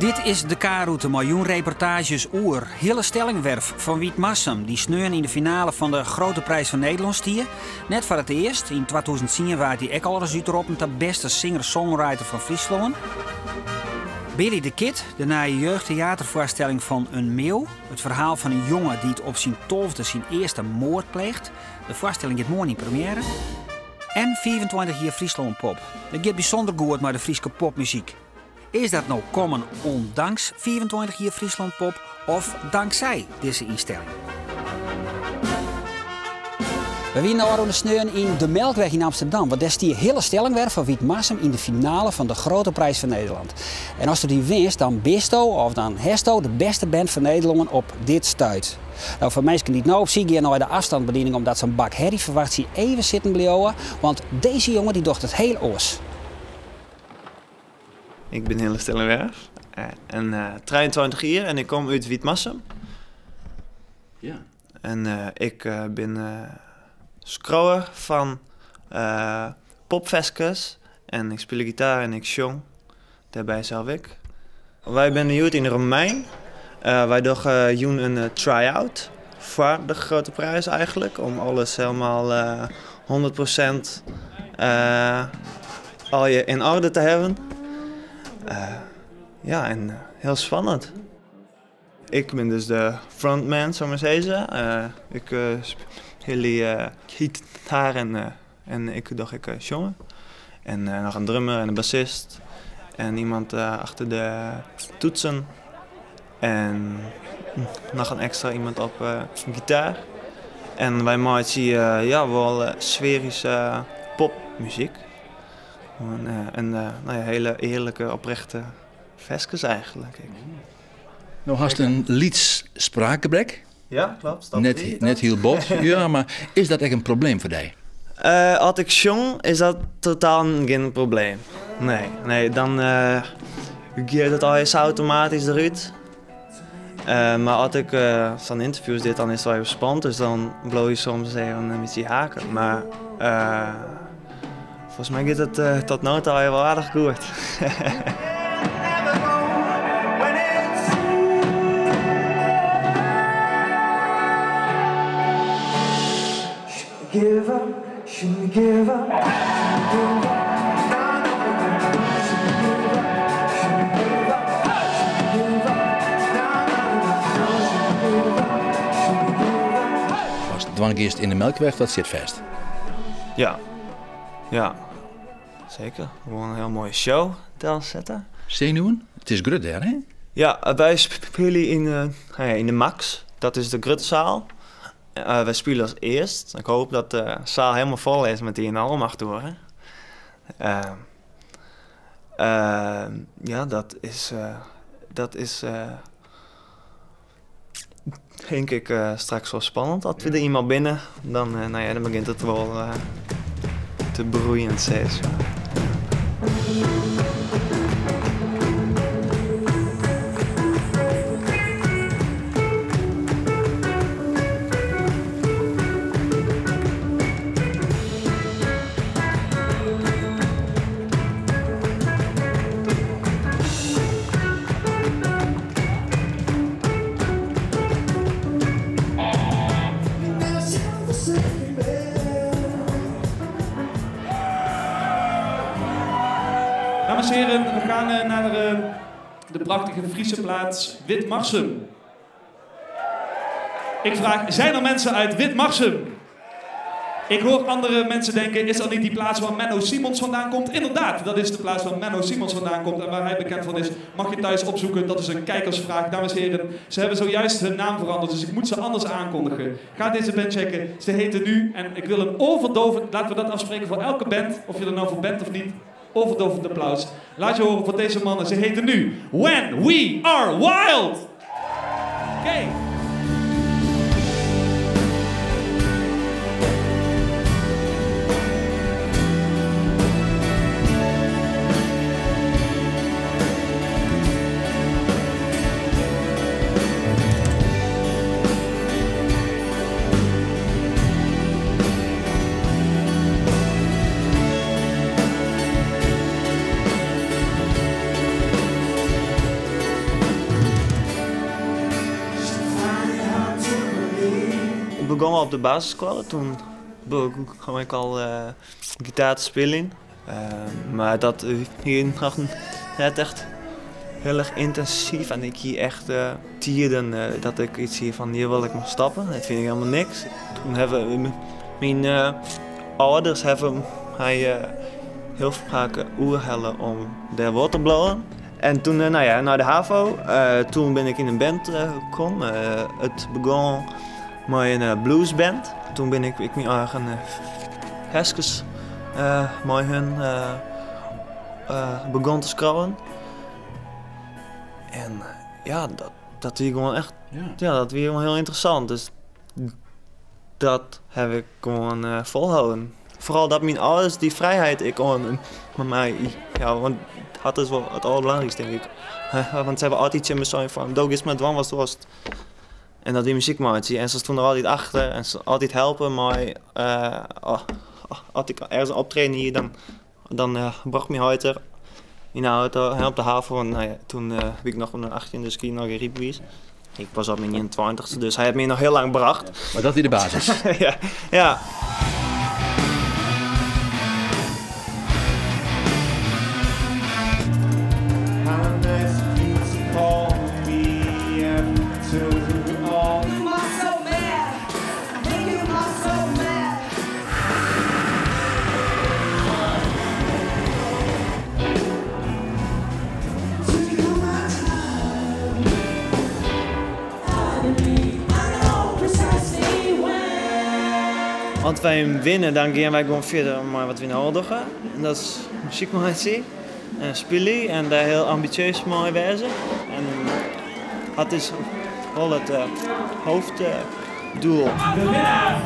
Dit is de K-route miljoen reportages oer. Hele stellingwerf van Wiet Massum, die sneun in de finale van de Grote Prijs van Nederland stier. Net voor het eerst, in 2010 waard hij ook al eens uitgeroepen tot beste singer-songwriter van Friesland. Billy the Kid, de naaie jeugdtheatervoorstelling van Een Meeuw. Het verhaal van een jongen die het op zijn 12e zijn eerste moord pleegt. De voorstelling gaat morgen in première. En 24 jaar Friesland Pop. Dat gaat bijzonder goed met de Friese popmuziek. Is dat nou komen ondanks 24 jaar Friesland Pop of dankzij deze instelling? We zijn nou aan de sneun in de Melkweg in Amsterdam. Want daar is die hele stellingwerf van Wiet Massum in de finale van de Grote Prijs van Nederland. En als je die winst, dan bisto of dan hesto de beste band van Nederland op dit stuit. Nou, voor mensen die het nou op zich gaan naar de afstandsbediening omdat zo'n bak herrie verwacht ze even zitten blijven. Want deze jongen die docht het heel oors. Ik ben Hille Stellingwerf en 23 jaar en ik kom uit Wiet Massum. Ja. En ik ben scrouwer van popfestjes en ik speel gitaar en ik zong. Daarbij zelf ik. Wij zijn hier in Romein. Wij doen een try-out voor de Grote Prijs eigenlijk. Om alles helemaal 100% al je in orde te hebben. Ja, en heel spannend. Ik ben dus de frontman, zou ik maar zeggen. Ik speel gitaar en ik doe zongen. En nog een drummer en een bassist. En iemand achter de toetsen. En nog een extra iemand op gitaar. En wij maken ja, wel sferische popmuziek. En nou ja, hele eerlijke, oprechte vestjes eigenlijk. Nou hast een liedsspraakgebrek. Ja, klopt. Net heel bot. Ja, maar is dat echt een probleem voor jou? Als ik zong, is dat totaal geen probleem. Nee, dan geeft het al eens automatisch eruit. Maar als ik zo'n interviews dit, dan is het wel even spannend. Dus dan blow je soms even met die haken. Maar volgens mij gaat het tot nu toe wel aardig goed. Give up, shouldn't give up, Als dwanggeest in de Melkweg, dat zit vast. Ja, zeker. Gewoon een heel mooie show te zetten. Zenuwen? Het is grut daar, hè? Ja, wij spelen in de Max. Dat is de Grutzaal. Wij spelen als eerst. Ik hoop dat de zaal helemaal vol is met die en almachtoren. Ja, dat is denk ik straks wel spannend. Als we er iemand binnen, dan begint het wel te broeien steeds. Dames en heren, we gaan naar de prachtige Friese plaats Wit Marsum. Ik vraag, zijn er mensen uit Wit Marsum? Ik hoor andere mensen denken, is dat niet die plaats waar Menno Simons vandaan komt? Inderdaad, dat is de plaats waar Menno Simons vandaan komt en waar hij bekend van is. Mag je thuis opzoeken, dat is een kijkersvraag. Dames en heren, ze hebben zojuist hun naam veranderd, dus ik moet ze anders aankondigen. Ga deze band checken, ze heten nu, en ik wil een overdovend, laten we dat afspreken voor elke band, of je er nou voor bent of niet, overdovend applaus. Laat je horen voor deze mannen, ze heten nu When We Are Wild! Oké. begon op de basisschool. Toen begon ik al gitaar te spelen. Maar dat ging nog net echt heel erg intensief. En ik hier echt tierden dat ik iets hier van hier wil ik maar stappen. Dat vind ik helemaal niks. Toen hebben mijn ouders hij heel vaak oerhellen om daar wat te blowen. En toen naar de HAVO, toen ben ik in een band gekomen. Het begon met een bluesband. Toen ben ik mijn eigen heskes met hun begon te schrijven. En ja, dat was gewoon echt, ja, dat was gewoon heel interessant. Dus dat heb ik gewoon volhouden. Vooral dat mijn ouders die vrijheid ik gewoon met mij, ja, want dat is wel het allerbelangrijkste denk ik. Want ze hebben altijd in me zo van, doe eens met wat was. En dat die muziekmaatje. En ze stonden er altijd achter en ze altijd helpen. Maar als ik ergens optreden hier, dan bracht mijn huiter in de auto op de haven. Want toen heb ik nog een 18e ski nog een riepwies. Ik was op mijn 21ste, dus hij heeft me nog heel lang gebracht. Maar dat is de basis. ja. Als wij hem winnen, dan gaan wij gewoon verder maar wat we nodig hebben. En dat is muziekmaatje en spelen en daar heel ambitieus mee wezen. En dat is wel het hoofddoel. De winnaar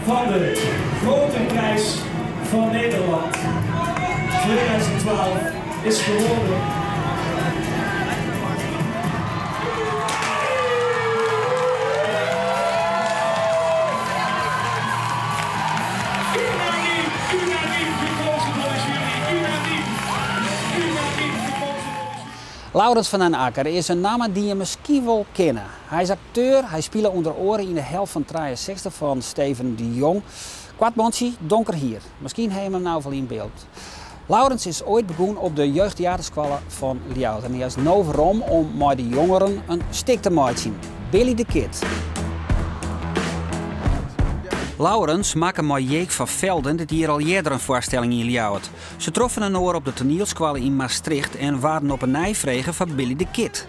van de Grote Prijs van Nederland 2012 is geworden. Laurens van den Akker is een naam die je misschien wel kennen. Hij is acteur, hij speelde onder oren in de helft van 63 van Steven de Jong. Kwartbandje, donker hier. Misschien heb je hem nou wel in beeld. Laurens is ooit begonnen op de jeugdtheaterschool van Ljouwert. En hij is nu waarom om met de jongeren een stik te maken. Billy the Kid. Laurens maakte met Jeek van Velden dit hier al eerder een voorstelling in Ljouwert. Ze troffen een oor op de toneelschool in Maastricht en waren op een nijvregen van Billy the Kid.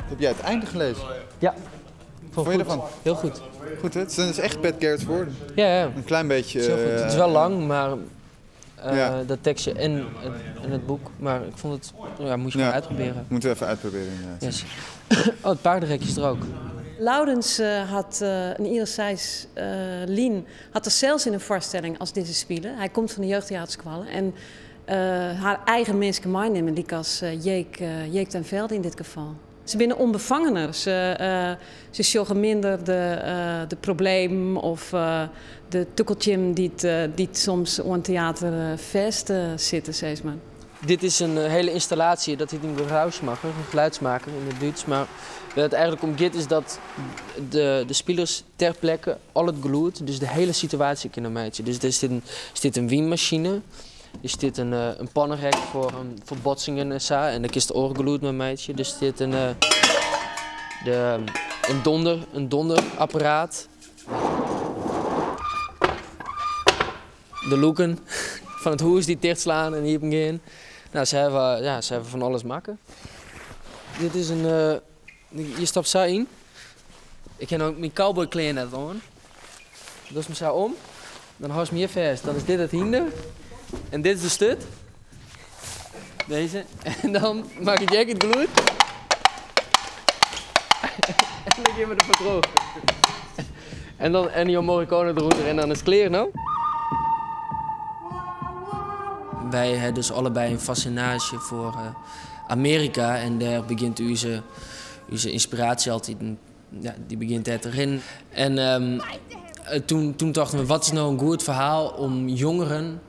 Heb jij het einde gelezen? Ja. Wat vond je ervan? Heel goed. Goed hè? Het is echt Pat Garrett's woorden. Ja. Een klein beetje... Het is heel goed. Het is wel lang, maar dat tekstje en het boek. Maar ik vond het, moet je gewoon uitproberen. Moeten we even uitproberen inderdaad. Yes. Oh, het paardenrekje is er ook. Laurens had een Iersijs Lien had er zelfs in een voorstelling als deze spelen. Hij komt van de jeugdtheaterschool en haar eigen mensen meenemen, die als Jeek ten Velde in dit geval. Ze zijn onbevangener. Ze zorgen minder de probleem of de tukkeltje die soms op een theater vast zitten, zeg maar. Dit is een hele installatie, dat heet een geluidsmaker, een geluidsmaker in het Duits. Maar waar het eigenlijk om gaat is dat de spelers ter plekke al het geluid, dus de hele situatie kunnen maken. Dus er zit een wienmachine, er zit een pannenrek voor botsingen en zo, en dan is het oorgeluid met meidje. Dus er zit een donderapparaat. De loeken van het huis die dicht slaan en hier gaan. Nou, ze hebben van alles maken. Dit is een... je stapt zo in. Ik heb ook mijn cowboykleding net aan. Dus me zo om. Dan hou je me hier vast. Dan is dit het hinder. En dit is de stut. Deze. En dan maak ik Jack het geluid. En dan geven we de vertroog. En dan Ennio Morricone eronder en dan is het klaar, nou. Wij hebben dus allebei een fascinatie voor Amerika en daar begint onze inspiratie altijd, die begint erin. En toen dachten we, wat is nou een goed verhaal om jongeren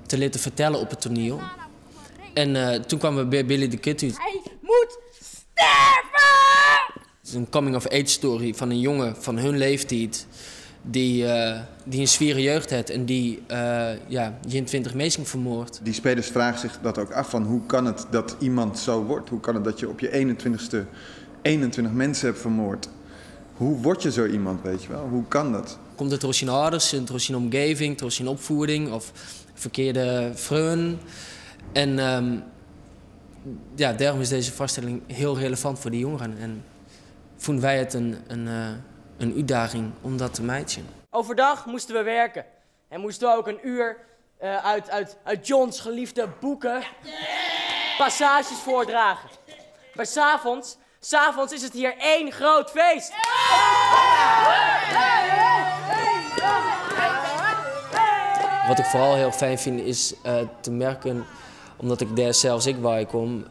te laten vertellen op het toneel. En toen kwamen we bij Billy the Kid uit. Hij moet sterven! is een coming-of-age story van een jongen van hun leeftijd die een zware jeugd heeft en die 20 mensen vermoordt. Die spelers vragen zich dat ook af van hoe kan het dat iemand zo wordt? Hoe kan het dat je op je 21ste 21 mensen hebt vermoord? Hoe word je zo iemand, weet je wel? Hoe kan dat? Komt het door zijn ouders, door zijn omgeving, door zijn opvoeding of verkeerde vrienden? En daarom is deze vaststelling heel relevant voor die jongeren. En vonden wij het een uitdaging om dat te matchen. Overdag moesten we werken. En moesten we ook een uur uit Johns geliefde boeken passages voordragen. Maar 's avonds is het hier één groot feest. Wat ik vooral heel fijn vind is te merken, omdat ik daar zelfs bij kom,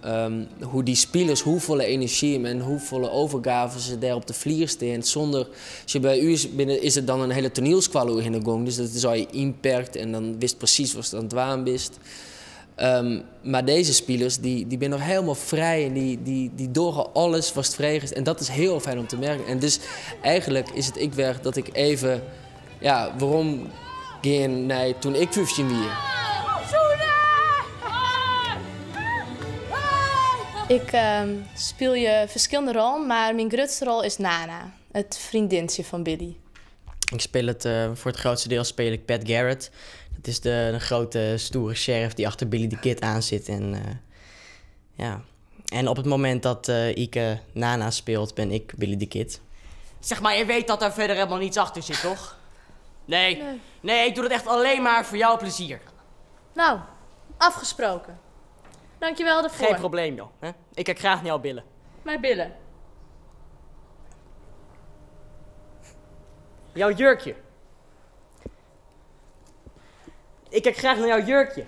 hoe die spelers, hoeveel energie en hoeveel overgave ze daar op de vlier staan. Zonder, als je bij u is het dan een hele toneelskwal in de gang, dus dat is al je inperkt en dan wist precies wat je aan het waan wist. Maar deze spelers die ben nog helemaal vrij en die doorgaan alles wat vrij is. En dat is heel fijn om te merken. En dus eigenlijk is het werk dat ik even, waarom ging naar toen ik 15 was. Ik speel je verschillende rollen, maar mijn grootste rol is Nana, het vriendinnetje van Billy. Ik speel het, voor het grootste deel speel ik Pat Garrett. Dat is de grote, stoere sheriff die achter Billy the Kid aan zit. En op het moment dat Ike Nana speelt, ben ik Billy the Kid. Zeg maar, je weet dat daar verder helemaal niets achter zit, toch? Nee, ik doe dat echt alleen maar voor jouw plezier. Nou, afgesproken. Dankjewel daarvoor. Geen probleem, joh. Hè? Ik kijk graag naar jouw billen. Mijn billen. Jouw jurkje. Ik kijk graag naar jouw jurkje.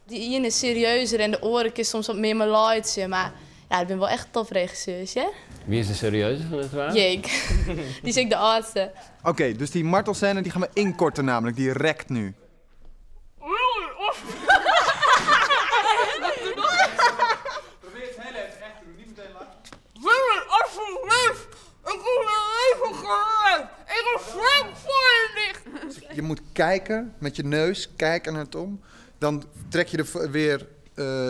Die Ian is serieuzer en de oren is soms wat meer melodische, maar ik ben wel echt een topregisseur, hè? Wie is de serieuze van het waar? Jake. Die is ik de oudste. Oké, dus die martelscène die gaan we inkorten namelijk, die rekt nu. Probeer het heel even echt te doen, niet meteen lachen. Alsjeblieft, ik moet mijn leven gered. Ik heb vlak voor je dicht. Je moet kijken met je neus, kijken naar Tom. Dan trek je weer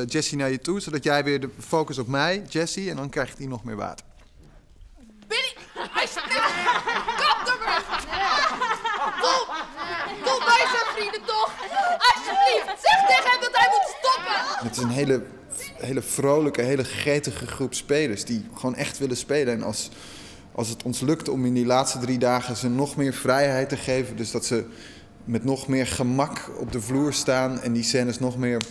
Jessie naar je toe, zodat jij weer de focus op mij, Jessie, en dan krijgt hij nog meer water. Billy, alsjeblieft, kap ermee. Tom, wij zijn vrienden toch? Alsjeblieft, zeg tegen hem dat hij moet stoppen. Het is een hele vrolijke, hele gretige groep spelers die gewoon echt willen spelen. En als het ons lukt om in die laatste 3 dagen ze nog meer vrijheid te geven, dus dat ze met nog meer gemak op de vloer staan en die scènes nog meer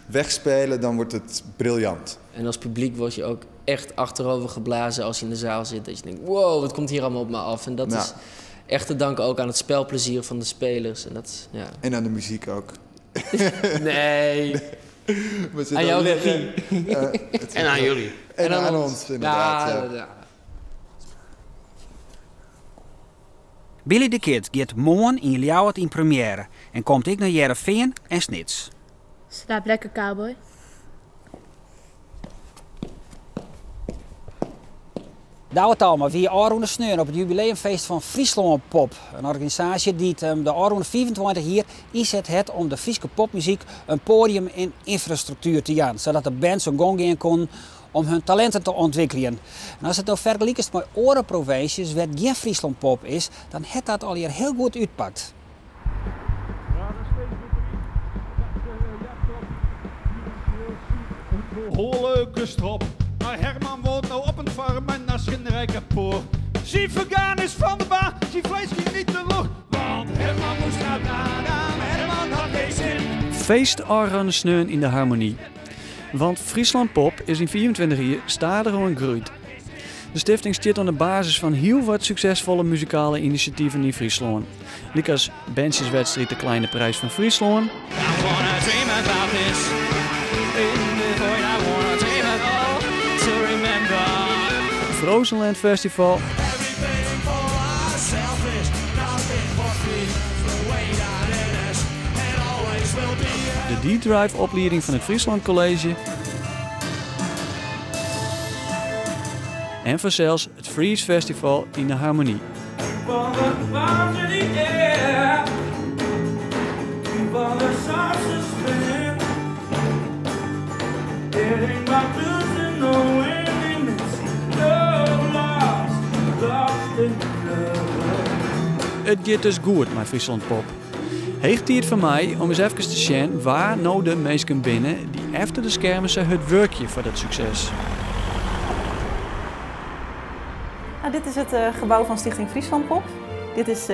wegspelen, dan wordt het briljant. En als publiek word je ook echt achterover geblazen als je in de zaal zit. Dat je denkt, wow, wat komt hier allemaal op me af? En dat is echt te danken ook aan het spelplezier van de spelers. En, En aan de muziek ook. Nee. Aan jouw regie. En aan jullie. En aan ons, inderdaad. Ja. Billy the Kid gaat morgen in Ljouwert in première en komt ik naar Heerenveen en Snits. Slaap lekker, cowboy. Douwe Talma, wie Aroen Sneur op het jubileumfeest van Friesland Pop. Een organisatie die de Aroen 25 hier inzet om de Friese popmuziek een podium en infrastructuur te geven. Zodat de bands een gang in kon om hun talenten te ontwikkelen. En als het nou vergelijkt met andere provincies waar geen Friesland Pop is, dan heeft dat al hier heel goed uitpakt. Leuke strop. Maar Herman woont nou op een farm en dat is geen rijke poor. Zie vergaan is van de baan, zie vlees ging niet de lucht. Want Herman moest gaan aan, Herman had geen zin. Feest Aroen Sneun in de harmonie. Want Friesland Pop is in 24 jaar stadig en groeit. De stichting staat aan de basis van heel wat succesvolle muzikale initiatieven in Friesland. Likas bandjeswedstrijd de Kleine Prijs van Friesland. Frozenland Festival. De D-Drive opleiding van het Friesland College. en vanzelfs het Freeze Festival in de Harmonie. Het gaat dus goed met Friesland Pop. Heegt tijd voor mij om eens even te zien waar nou de mensen binnen die achter de schermen het werkje voor dat succes. Nou, dit is het gebouw van Stichting Friesland Pop. Dit is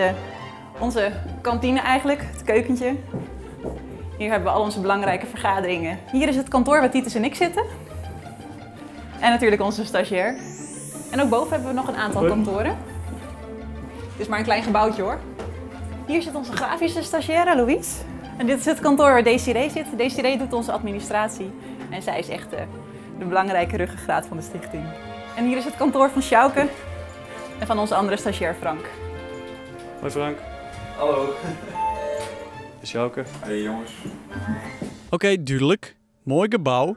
onze kantine eigenlijk, het keukentje. Hier hebben we al onze belangrijke vergaderingen. Hier is het kantoor waar Titus en ik zitten. En natuurlijk onze stagiair. En ook boven hebben we nog een aantal kantoren. Het is maar een klein gebouwtje hoor. Hier zit onze grafische stagiaire, Louise. En dit is het kantoor waar Desiree zit. Desiree doet onze administratie. En zij is echt de belangrijke ruggengraat van de stichting. En hier is het kantoor van Sjouke en van onze andere stagiair Frank. Hoi Frank. Hallo. Sjouke. Hey jongens. Oké, duidelijk. Mooi gebouw.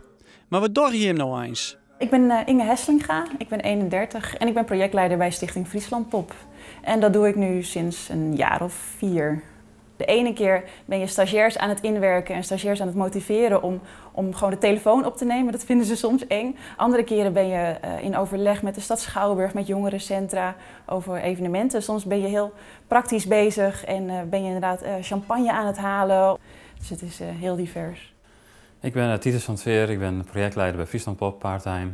Maar wat doe je hem nou eens? Ik ben Inge Heslinga, ik ben 31 en ik ben projectleider bij Stichting Friesland Pop. En dat doe ik nu sinds een jaar of 4. De ene keer ben je stagiairs aan het inwerken en stagiairs aan het motiveren om gewoon de telefoon op te nemen. Dat vinden ze soms eng. Andere keren ben je in overleg met de stad Schouwburg, met jongerencentra over evenementen. Soms ben je heel praktisch bezig en ben je inderdaad champagne aan het halen. Dus het is heel divers. Ik ben Titus van 't Veer, ik ben projectleider bij Friesland Pop part-time.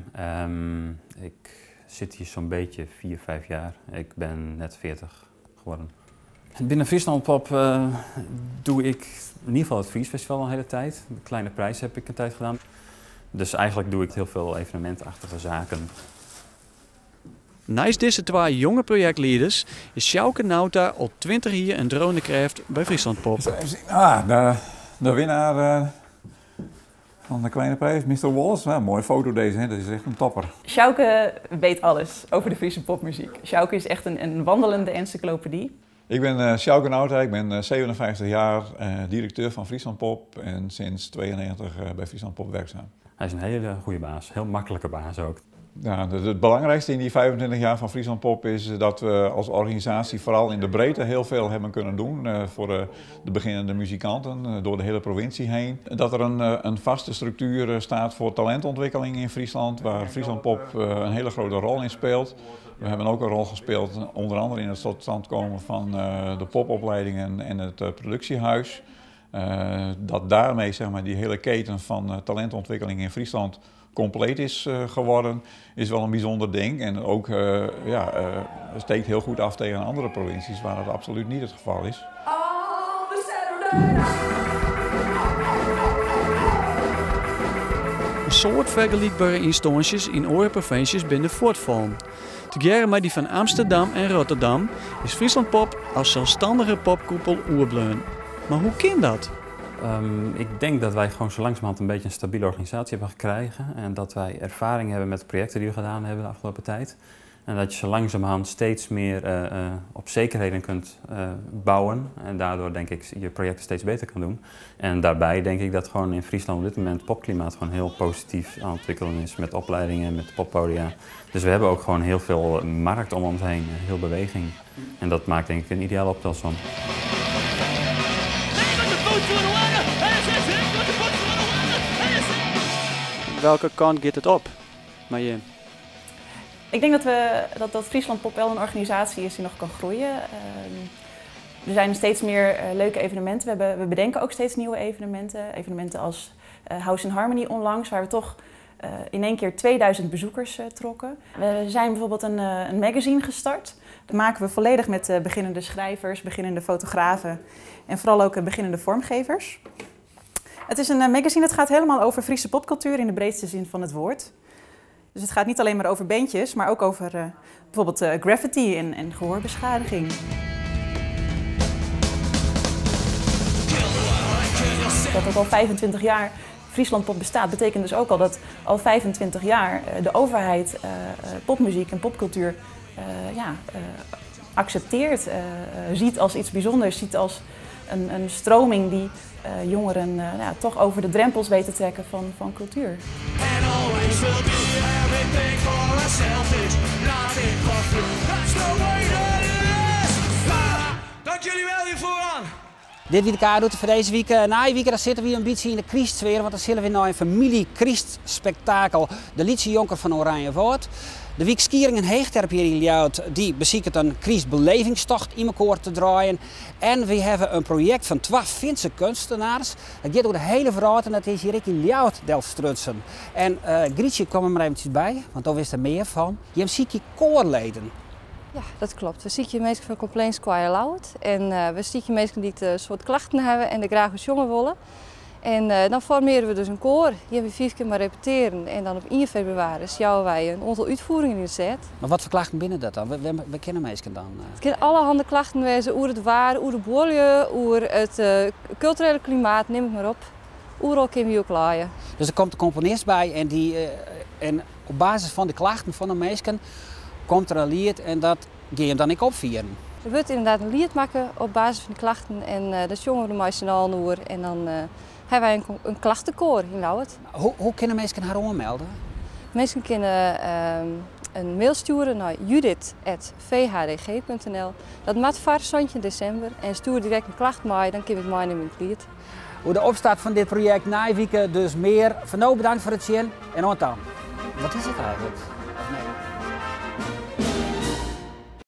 Ik zit hier zo'n beetje 4, 5 jaar. Ik ben net 40 geworden. Binnen Friesland Pop doe ik in ieder geval het Freeze Festival een hele tijd. De kleine prijs heb ik een tijd gedaan. Dus eigenlijk doe ik heel veel evenementachtige zaken. Naast deze 2 jonge projectleiders is Sjouke Nauta al 20 jaar een dronecraft bij Friesland Pop. De winnaar van de kleine prijs, Mr. Wallace. Nou, mooie foto deze, hè? Dat is echt een topper. Sjouke weet alles over de Friese popmuziek. Sjouke is echt een wandelende encyclopedie. Ik ben Sjouke Nauta, ik ben 57 jaar, directeur van Friesland Pop en sinds 92 bij Friesland Pop werkzaam. Hij is een hele goede baas, heel makkelijke baas ook. Ja, het belangrijkste in die 25 jaar van Friesland Pop is dat we als organisatie vooral in de breedte heel veel hebben kunnen doen voor de beginnende muzikanten door de hele provincie heen. Dat er een vaste structuur staat voor talentontwikkeling in Friesland, waar Friesland Pop een hele grote rol in speelt. We hebben ook een rol gespeeld, onder andere in het tot stand komen van de popopleidingen en het productiehuis. Dat daarmee zeg maar, die hele keten van talentontwikkeling in Friesland compleet is geworden, is wel een bijzonder ding. En ook steekt heel goed af tegen andere provincies waar dat absoluut niet het geval is. Een soort vergelijkbare instanties in andere provincies binnen voortvallen. Tegelijk met die van Amsterdam en Rotterdam is Friesland Pop als zelfstandige popkoepel oerbleun. Maar hoe kan dat? Ik denk dat wij gewoon zo langzamerhand een beetje een stabiele organisatie hebben gekregen. En dat wij ervaring hebben met de projecten die we gedaan hebben de afgelopen tijd. En dat je zo langzamerhand steeds meer op zekerheden kunt bouwen. En daardoor denk ik je projecten steeds beter kan doen. En daarbij denk ik dat gewoon in Friesland op dit moment het popklimaat gewoon heel positief aan het ontwikkelen is. Met opleidingen, met poppodia. Dus we hebben ook gewoon heel veel markt om ons heen, heel beweging. En dat maakt denk ik een ideale optelsom. Welke kant gaat het op, Marjen? Ik denk dat Friesland Pop wel een organisatie is die nog kan groeien. Er zijn steeds meer leuke evenementen. We bedenken ook steeds nieuwe evenementen. Evenementen als House in Harmony onlangs, waar we toch in één keer 2000 bezoekers trokken. We zijn bijvoorbeeld een magazine gestart. Dat maken we volledig met beginnende schrijvers, beginnende fotografen en vooral ook beginnende vormgevers. Het is een magazine dat gaat helemaal over Friese popcultuur in de breedste zin van het woord. Dus het gaat niet alleen maar over bandjes, maar ook over bijvoorbeeld graffiti en gehoorbeschadiging. Dat ook al 25 jaar Friesland Pop bestaat, betekent dus ook al dat al 25 jaar de overheid popmuziek en popcultuur accepteert, ziet als iets bijzonders, ziet als een stroming die jongeren toch over de drempels weet te trekken van cultuur. mezelf is, laat ik wat doen. Dat is de way that it is. Dank jullie wel hiervoor aan. Dit wie de kaart doet voor deze week. Na je week dan zitten we een beetje in de Christsfeer, want dan zullen we naar een familie-Christspektakel. De Lietse Jonker van Oranjewoud. De week Skieringen Heegterp hier in Ljouwert, die beziekt een Christbelevingstocht in elkaar te draaien. En we hebben een project van 12 Finse kunstenaars. Dat gaat door de hele verhaal en dat is hier in Ljouwert delstrutsen. En Grietje kwam er maar eventjes bij, want daar wist er meer van. Je hebt zieke koorleden. Ja, dat klopt. We zien mensen van Complaints Squire Loud. En we zien mensen die een soort klachten hebben en er graag jongen willen. En dan formeren we dus een koor. Die hebben we 5 keer maar repeteren. En dan op 1 februari sjouwen wij een aantal uitvoeringen in de set. Maar wat voor klachten binnen dat dan? We kennen mensen dan? Het kunnen allerhande klachten wezen over het waar, over de milieu, over het culturele klimaat, neem het maar op. Overal kunnen we ook laaien. Dus er komt de componist bij en op basis van de klachten van de mensen komt er een lied en dat ga je hem dan niet opvieren. Er wordt inderdaad een lied maken op basis van de klachten en dat jongen we de meisten al door en dan hebben wij een klachtenkoor in Ljouwert. Hoe kunnen mensen haar aanmelden? Mensen kunnen een mail sturen naar judith@vhdg.nl. Dat maakt voor december en stuur direct een klacht mee, dan kun je het mij nemen in het lied. Hoe de opstart van dit project na week dus meer. Van nou bedankt voor het zien en dan. Wat is het eigenlijk?